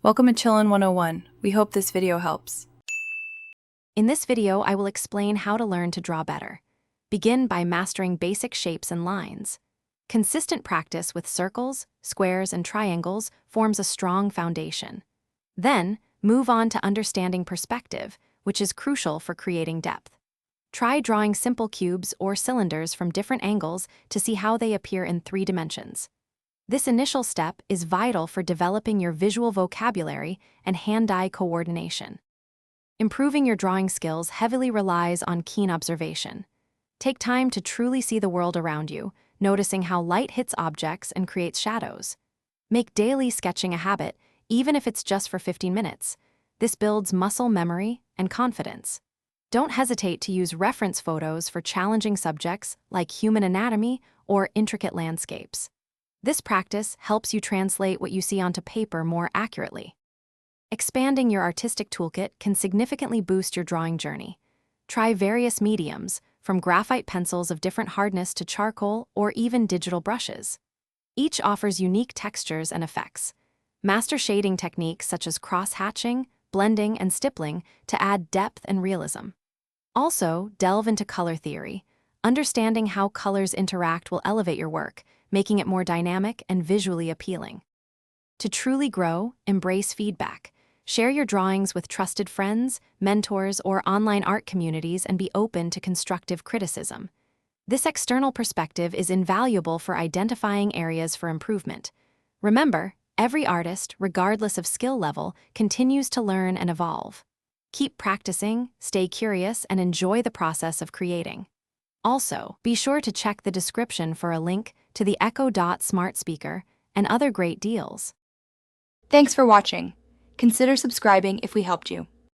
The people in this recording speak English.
Welcome to Chillin' 101. We hope this video helps. In this video, I will explain how to learn to draw better. Begin by mastering basic shapes and lines. Consistent practice with circles, squares, and triangles forms a strong foundation. Then, move on to understanding perspective, which is crucial for creating depth. Try drawing simple cubes or cylinders from different angles to see how they appear in 3 dimensions. This initial step is vital for developing your visual vocabulary and hand-eye coordination. Improving your drawing skills heavily relies on keen observation. Take time to truly see the world around you, noticing how light hits objects and creates shadows. Make daily sketching a habit, even if it's just for 15 minutes. This builds muscle memory and confidence. Don't hesitate to use reference photos for challenging subjects like human anatomy or intricate landscapes. This practice helps you translate what you see onto paper more accurately. Expanding your artistic toolkit can significantly boost your drawing journey. Try various mediums, from graphite pencils of different hardness to charcoal or even digital brushes. Each offers unique textures and effects. Master shading techniques such as cross-hatching, blending, and stippling to add depth and realism. Also, delve into color theory. Understanding how colors interact will elevate your work, making it more dynamic and visually appealing. To truly grow, embrace feedback. Share your drawings with trusted friends, mentors, or online art communities and be open to constructive criticism. This external perspective is invaluable for identifying areas for improvement. Remember, every artist, regardless of skill level, continues to learn and evolve. Keep practicing, stay curious, and enjoy the process of creating. Also, be sure to check the description for a link to the Echo Dot smart speaker and other great deals. Thanks for watching. Consider subscribing if we helped you.